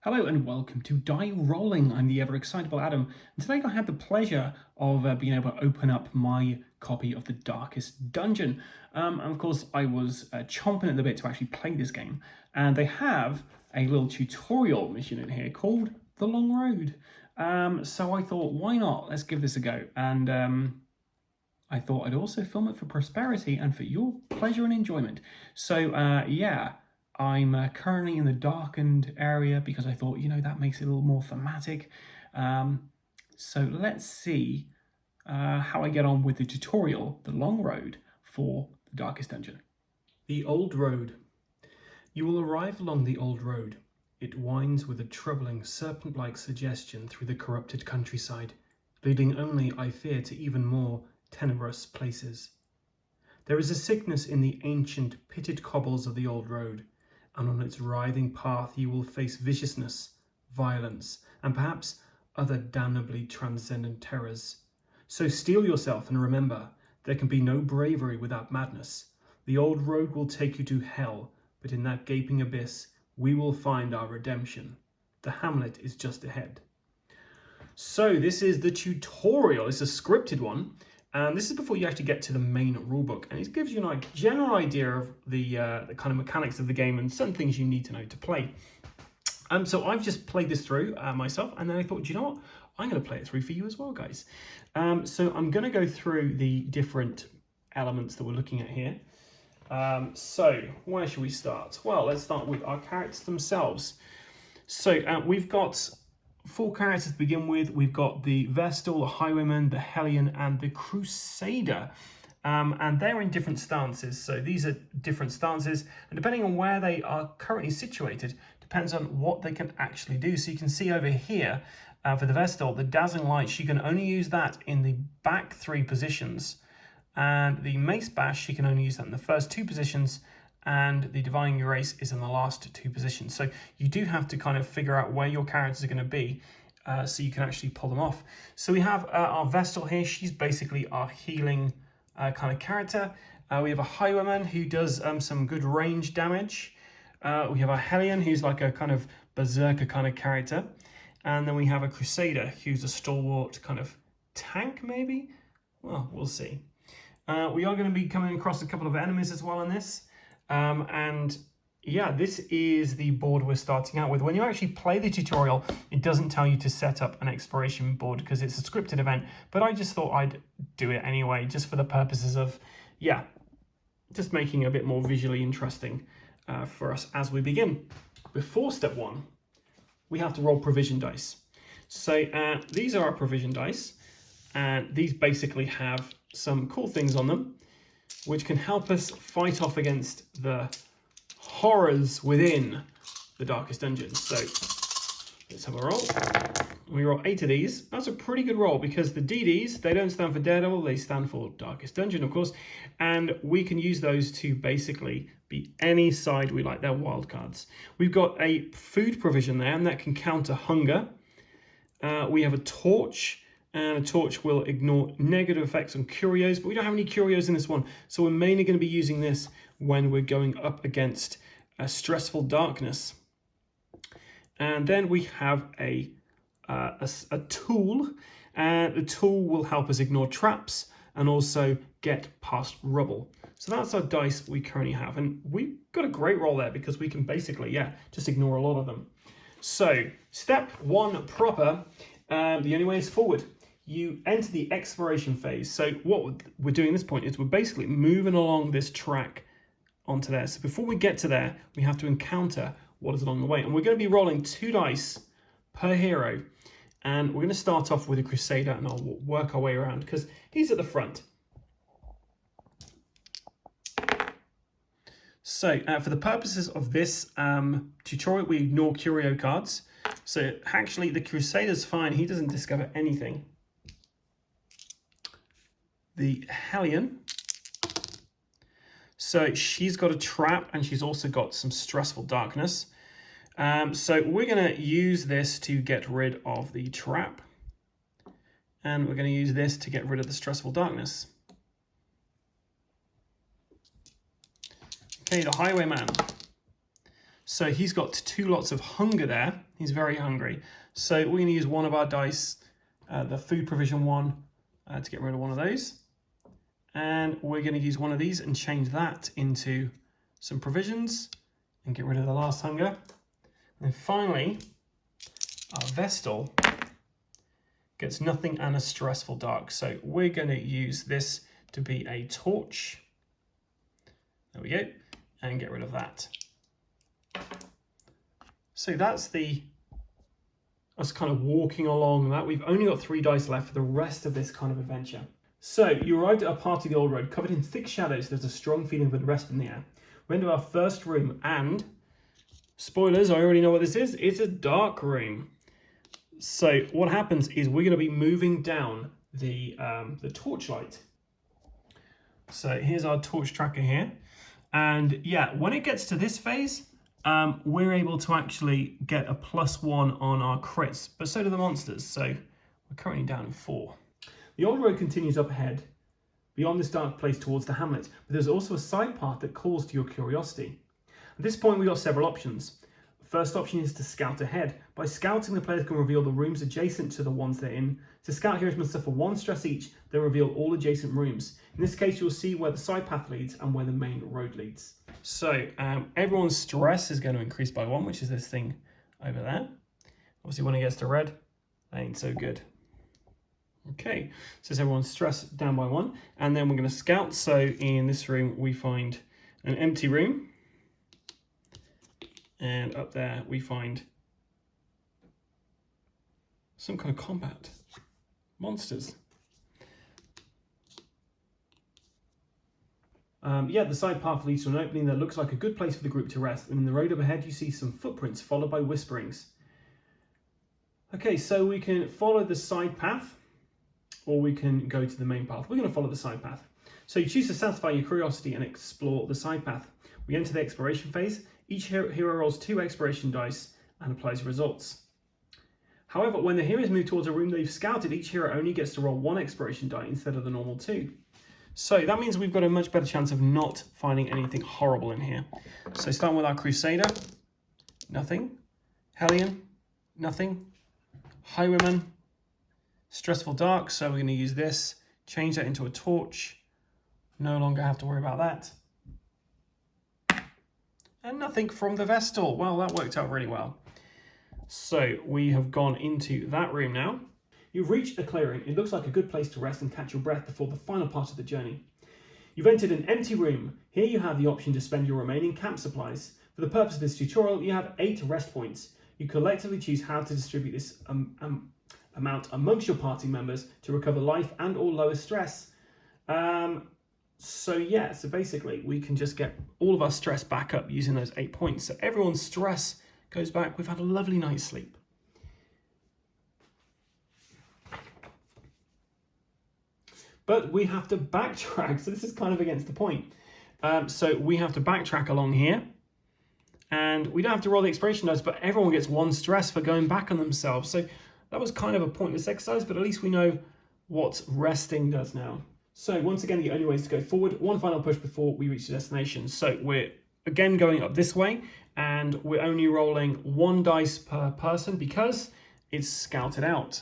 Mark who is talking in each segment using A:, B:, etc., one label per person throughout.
A: Hello and welcome to Die Rolling. I'm the ever excitable Adam, and today I had the pleasure of being able to open up my copy of The Darkest Dungeon. And of course, I was chomping at the bit to actually play this game, and they have a little tutorial mission in here called The Long Road. So I thought, why not? Let's give this a go. And I thought I'd also film it for prosperity and for your pleasure and enjoyment. So yeah. I'm currently in the darkened area because I thought, that makes it a little more thematic. So let's see how I get on with the tutorial, The Long Road, for The Darkest Dungeon. The Old Road. You will arrive along the Old Road. It winds with a troubling, serpent-like suggestion through the corrupted countryside, leading only, I fear, to even more tenebrous places. There is a sickness in the ancient, pitted cobbles of the Old Road, and on its writhing path you will face viciousness, violence, and perhaps other damnably transcendent terrors. So steel yourself and remember, there can be no bravery without madness. The Old Road will take you to hell, but in that gaping abyss we will find our redemption. The hamlet is just ahead. So this is the tutorial. It's a scripted one. And this is before you actually get to the main rulebook, and it gives you a general idea of the kind of mechanics of the game and certain things you need to know to play. So I've just played this through myself, and then I thought, you know what? I'm going to play it through for you as well, guys. So I'm going to go through the different elements that we're looking at here. So where should we start? Well, let's start with our characters themselves. So we've got 4 characters to begin with. We've got the Vestal, the Highwayman, the Hellion, and the Crusader. And they're in different stances. So these are different stances. And depending on where they are currently situated, depends on what they can actually do. So you can see over here, for the Vestal, the Dazzling Light, she can only use that in the back 3 positions. And the Mace Bash, she can only use that in the first 2 positions. And the Divine Erase is in the last 2 positions. So you do have to kind of figure out where your characters are going to be so you can actually pull them off. So we have our Vestal here. She's basically our healing kind of character. We have a Highwayman who does some good range damage. We have a Hellion who's like a kind of berserker kind of character. And then we have a Crusader who's a stalwart kind of tank maybe? Well, we'll see. We are going to be coming across a couple of enemies as well in this. And yeah, this is the board we're starting out with. When you actually play the tutorial, it doesn't tell you to set up an exploration board because it's a scripted event, but I just thought I'd do it anyway, just for the purposes of, yeah, just making it a bit more visually interesting for us as we begin. Before step 1, we have to roll provision dice. So these are our provision dice, and these basically have some cool things on them, which can help us fight off against the horrors within the Darkest Dungeon. So let's have a roll. We roll 8 of these. That's a pretty good roll because the DDs, they don't stand for Daredevil, they stand for Darkest Dungeon, of course. And we can use those to basically be any side we like. They're wild cards. We've got a food provision there, and that can counter hunger. We have a torch. And a torch will ignore negative effects on curios, but we don't have any curios in this one. So we're mainly going to be using this when we're going up against a stressful darkness. And then we have a tool, and the tool will help us ignore traps and also get past rubble. So that's our dice we currently have. And we've got a great roll there because we can basically, yeah, just ignore a lot of them. So step 1 proper, the only way is forward. You enter the exploration phase. So what we're doing at this point is we're basically moving along this track onto there. So before we get to there, we have to encounter what is along the way. And we're going to be rolling 2 dice per hero. And we're going to start off with a Crusader, and I'll work our way around because he's at the front. So for the purposes of this tutorial, we ignore curio cards. So actually the Crusader's fine. He doesn't discover anything. The Hellion, so she's got a trap and she's also got some stressful darkness. So we're going to use this to get rid of the trap, and we're going to use this to get rid of the stressful darkness. Okay, the Highwayman. So he's got 2 lots of hunger there. He's very hungry. So we're going to use one of our dice, the food provision one, to get rid of one of those. And we're going to use one of these and change that into some provisions and get rid of the last hunger. And finally, our Vestal gets nothing and a stressful dark. So we're going to use this to be a torch. There we go. And get rid of that. So that's us kind of walking along that. We've only got 3 dice left for the rest of this kind of adventure. So you arrived at a part of the old road covered in thick shadows. There's a strong feeling of unrest in the air. We're into our first room and, spoilers, I already know what this is. It's a dark room. So what happens is we're going to be moving down the torchlight. So here's our torch tracker here. And yeah, when it gets to this phase, we're able to actually get a +1 on our crits, but so do the monsters. So we're currently down in 4. The old road continues up ahead, beyond this dark place towards the hamlet, but there's also a side path that calls to your curiosity. At this point, we've got several options. The first option is to scout ahead. By scouting, the players can reveal the rooms adjacent to the ones they're in. To scout, heroes must suffer 1 stress each, then reveal all adjacent rooms. In this case, you'll see where the side path leads and where the main road leads. So everyone's stress is going to increase by 1, which is this thing over there. Obviously, when it gets to red, that ain't so good. Okay, so everyone's stress down by 1, and then we're going to scout. So in this room, we find an empty room, and up there we find some kind of combat monsters. Yeah, the side path leads to an opening that looks like a good place for the group to rest, and in the road up ahead you see some footprints followed by whisperings. Okay, so we can follow the side path, or we can go to the main path. We're going to follow the side path. So you choose to satisfy your curiosity and explore the side path. We enter the exploration phase. Each hero rolls 2 exploration dice and applies results. However, when the heroes move towards a room they've scouted, each hero only gets to roll 1 exploration die instead of the normal 2. So that means we've got a much better chance of not finding anything horrible in here. So starting with our Crusader, nothing. Hellion, nothing. Highwayman, stressful dark, so we're going to use this, change that into a torch. No longer have to worry about that. And nothing from the Vestal. Well, that worked out really well. So we have gone into that room now. You've reached a clearing. It looks like a good place to rest and catch your breath before the final part of the journey. You've entered an empty room. Here you have the option to spend your remaining camp supplies. For the purpose of this tutorial, you have 8 rest points. You collectively choose how to distribute this amount amongst your party members to recover life and or lower stress. So basically we can just get all of our stress back up using those 8 points. So everyone's stress goes back. We've had a lovely night's sleep. But we have to backtrack, so this is kind of against the point. So we have to backtrack along here, and we don't have to roll the exploration dice, but everyone gets 1 stress for going back on themselves. So that was kind of a pointless exercise, but at least we know what resting does now. So once again, the only way is to go forward. 1 final push before we reach the destination. So we're again going up this way, and we're only rolling 1 dice per person because it's scouted out.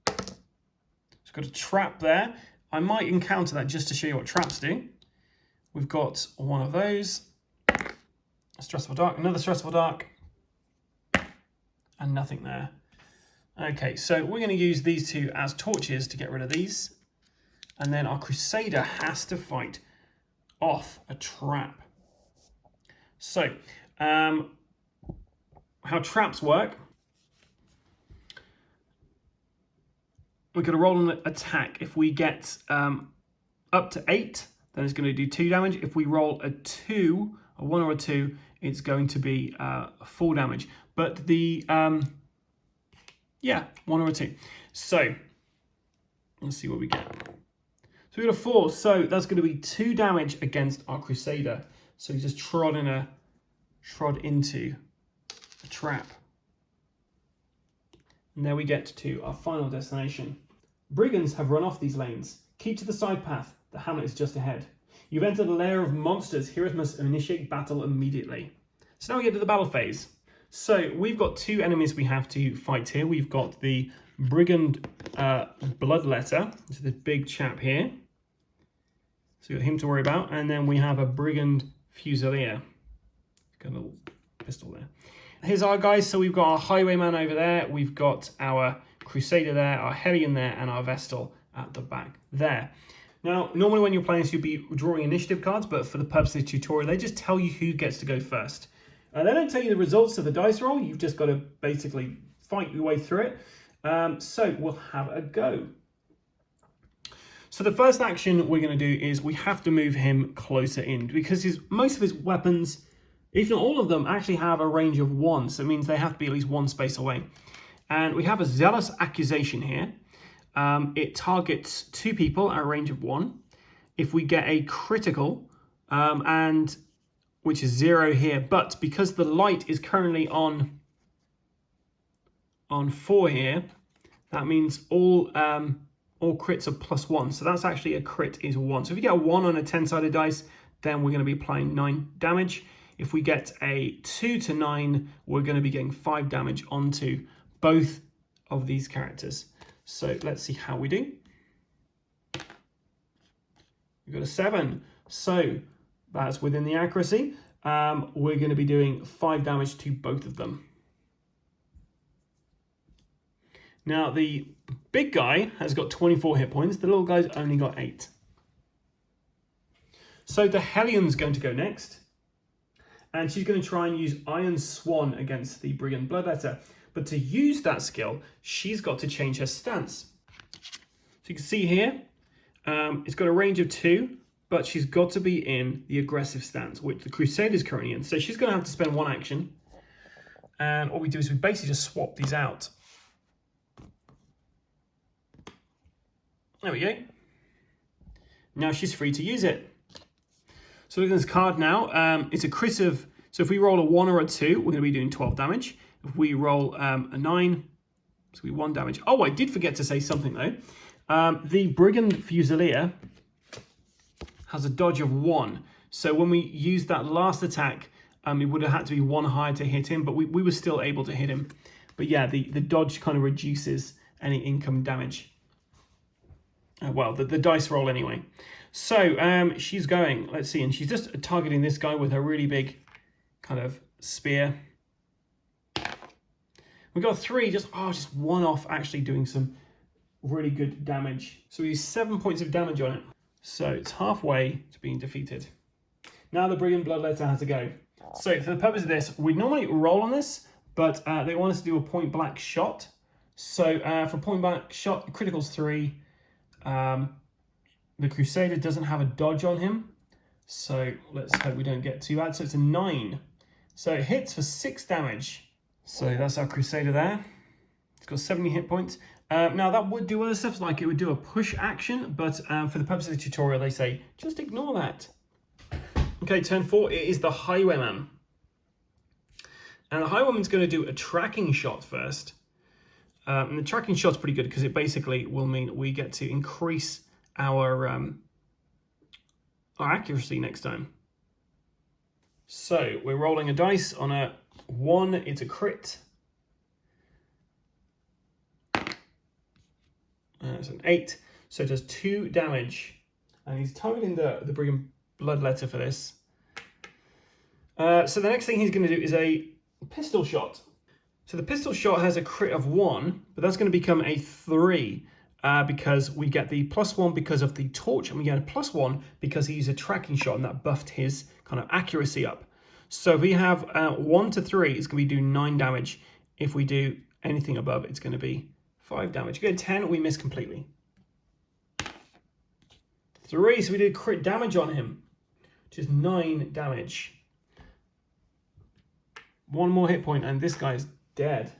A: It's got a trap there. I might encounter that just to show you what traps do. We've got 1 of those, a stressful dark, another stressful dark, and nothing there. Okay, so we're going to use these 2 as torches to get rid of these. And then our Crusader has to fight off a trap. So, how traps work. We're going to roll an attack. If we get up to 8, then it's going to do 2 damage. If we roll a 2, a 1 or a 2, it's going to be 4 damage. But the, 1 or a 2. So, let's see what we get. So we got a 4, so that's going to be 2 damage against our Crusader. So he just trod into a trap. And there we get to our final destination. Brigands have run off these lanes. Keep to the side path. The hamlet is just ahead. You've entered a lair of monsters. Heroes must initiate battle immediately. So now we get to the battle phase. So we've got two enemies we have to fight here. We've got the Brigand Bloodletter, so the big chap here. So we've got him to worry about. And then we have a Brigand Fusilier. Got a little pistol there. Here's our guys. So we've got our Highwayman over there. We've got our Crusader there, our Hellion there, and our Vestal at the back there. Now, normally when you're playing this, you'd be drawing initiative cards, but for the purpose of the tutorial, they just tell you who gets to go first. They don't tell you the results of the dice roll. You've just got to basically fight your way through it. So we'll have a go. So the first action we're going to do is we have to move him closer in because most of his weapons, if not all of them, actually have a range of 1. So it means they have to be at least 1 space away. And we have a Zealous Accusation here. It targets 2 people at a range of 1. If we get a critical, which is 0 here, but because the light is currently on 4 here, that means all crits are +1. So that's actually a crit is 1. So if you get a 1 on a 10-sided dice, then we're going to be applying 9 damage. If we get a 2 to 9, we're going to be getting 5 damage onto both of these characters. So let's see how we do. We've got a 7. So that's within the accuracy. We're going to be doing 5 damage to both of them. Now, the big guy has got 24 hit points. The little guy's only got 8. So the Hellion's going to go next. And she's going to try and use Iron Swan against the Brigand Bloodletter. But to use that skill, she's got to change her stance. So you can see here, it's got a range of 2, but she's got to be in the aggressive stance, which the Crusader is currently in. So she's going to have to spend 1 action. And what we do is we basically just swap these out. There we go. Now she's free to use it. So look at this card now. It's a crit of, so if we roll a 1 or a 2, we're going to be doing 12 damage. If we roll a 9, so we 1 damage. Oh, I did forget to say something though. The Brigand Fusilier has a dodge of 1. So when we used that last attack, it would have had to be 1 higher to hit him, but we were still able to hit him. But yeah, the dodge kind of reduces any income damage. Well, the dice roll anyway. So she's going, let's see, and she's just targeting this guy with her really big kind of spear. We got 3, just 1 off actually doing some really good damage. So we use 7 points of damage on it. So it's halfway to being defeated. Now the Brigand Bloodletter has to go. So for the purpose of this, we normally roll on this, but they want us to do a point blank shot. So for point blank shot, critical's 3. The Crusader doesn't have a dodge on him. So let's hope we don't get too bad. So it's a 9. So it hits for 6 damage. So that's our Crusader there. It's got 70 hit points. Now that would do other stuff, like it would do a push action, but for the purpose of the tutorial, they say, just ignore that. Okay, turn 4, it is the Highwayman. And the Highwayman's going to do a tracking shot first. And the tracking shot's pretty good because it basically will mean we get to increase our accuracy next time. So we're rolling a dice. On a 1, it's a crit. It's an 8, so it does 2 damage. And he's targeting the Brigand Bloodletter for this. So the next thing he's going to do is a pistol shot. So the pistol shot has a crit of 1, but that's going to become a 3 because we get the +1 because of the torch, and we get a +1 because he used a tracking shot, and that buffed his kind of accuracy up. So if we have 1 to 3, it's going to be doing 9 damage. If we do anything above, it's going to be 5 damage. If we get 10, we miss completely. 3, so we did crit damage on him, which is 9 damage. 1 more hit point, and this guy's dead.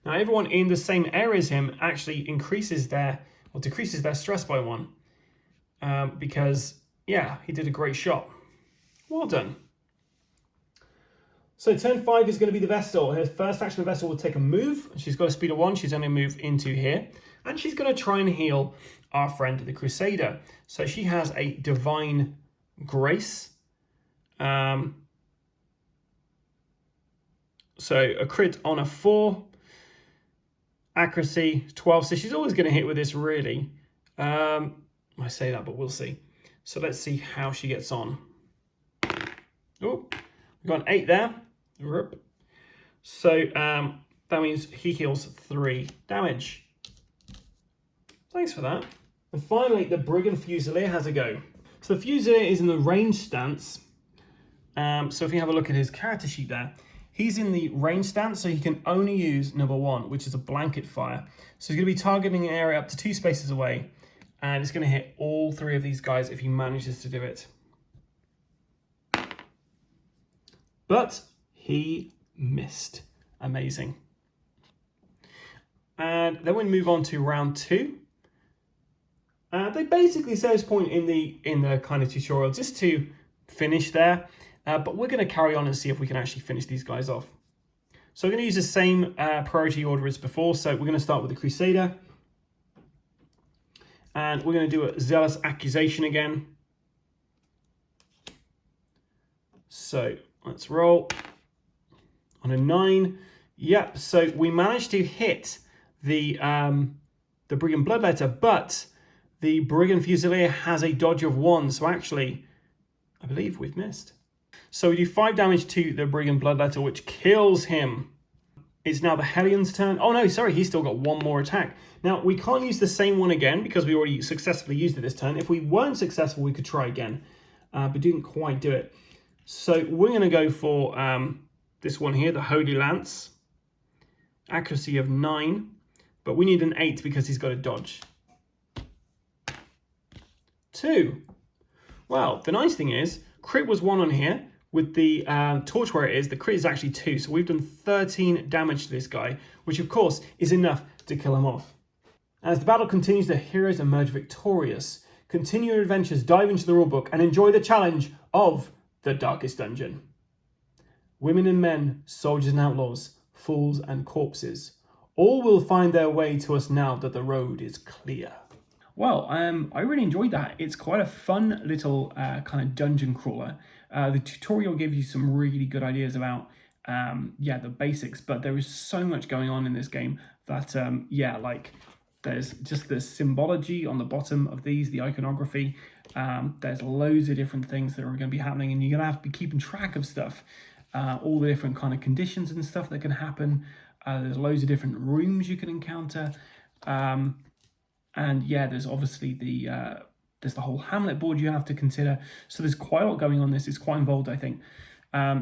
A: Now everyone in the same area as him actually decreases their stress by 1 because yeah, he did a great shot. Well done. So turn 5 is going to be the Vestal. Her first action, the Vestal will take a move. She's got a speed of 1. She's only move into here, and she's going to try and heal our friend the Crusader. So she has a Divine Grace. So a crit on a 4. Accuracy 12. So she's always going to hit with this, really. I say that, but we'll see. So let's see how she gets on. Oh, we've got an 8 there. So that means he heals 3 damage. Thanks for that. And finally, the Brigand Fusilier has a go. So the Fusilier is in the range stance. So if you have a look at his character sheet there, he's in the range stance, so he can only use number 1, which is a blanket fire. So he's going to be targeting an area up to 2 spaces away, and it's going to hit all 3 of these guys if he manages to do it. But he missed. Amazing. And then we move on to round 2. They basically say this point in the kind of tutorial just to finish there, but we're going to carry on and see if we can actually finish these guys off. So we're going to use the same priority order as before. So we're going to start with the Crusader, and we're going to do a Zealous Accusation again. So let's roll on a 9. Yep. So we managed to hit the Brigand Bloodletter, but the Brigand Fusilier has a dodge of 1. So actually, I believe we've missed. So we do 5 damage to the Brigand Bloodletter, which kills him. It's now the Hellion's turn. Oh no, sorry, he's still got 1 more attack. Now, we can't use the same one again because we already successfully used it this turn. If we weren't successful, we could try again, but didn't quite do it. So we're going to go for this one here, the Holy Lance. Accuracy of 9, but we need an 8 because he's got a dodge. 2. Well, the nice thing is, crit was 1 on here. With the torch where it is, the crit is actually 2. So we've done 13 damage to this guy, which of course is enough to kill him off. As the battle continues, the heroes emerge victorious. Continue your adventures, dive into the rulebook, and enjoy the challenge of the Darkest Dungeon. Women and men, soldiers and outlaws, fools and corpses, all will find their way to us now that the road is clear. Well, I really enjoyed that. It's quite a fun little kind of dungeon crawler. The tutorial gives you some really good ideas about, the basics, but there is so much going on in this game that, there's just the symbology on the bottom of these, the iconography. There's loads of different things that are going to be happening, and you're going to have to be keeping track of stuff, all the different kind of conditions and stuff that can happen. There's loads of different rooms you can encounter. And yeah, there's obviously there's the whole Hamlet board you have to consider. So there's quite a lot going on. This is quite involved, I think.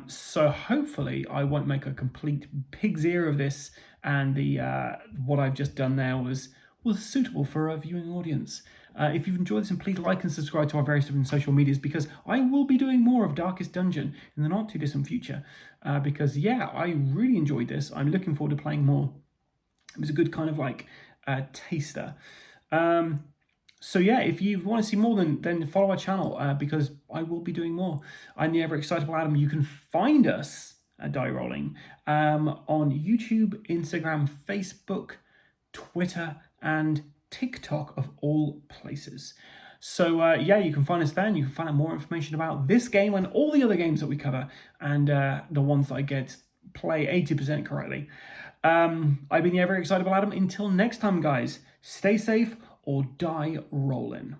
A: So hopefully I won't make a complete pig's ear of this, and the what I've just done there was suitable for a viewing audience. If you've enjoyed this, please like and subscribe to our various different social medias, because I will be doing more of Darkest Dungeon in the not too distant future. Because yeah, I really enjoyed this. I'm looking forward to playing more. It was a good kind of like taster. So yeah, if you want to see more, then follow our channel, because I will be doing more. I'm the ever excitable Adam. You can find us at Die Rollin on YouTube, Instagram, Facebook, Twitter, and TikTok, of all places. So yeah, you can find us there, and you can find out more information about this game and all the other games that we cover, and the ones that I get play 80% correctly. I've been the ever excitable Adam. Until next time, guys, stay safe or die rolling.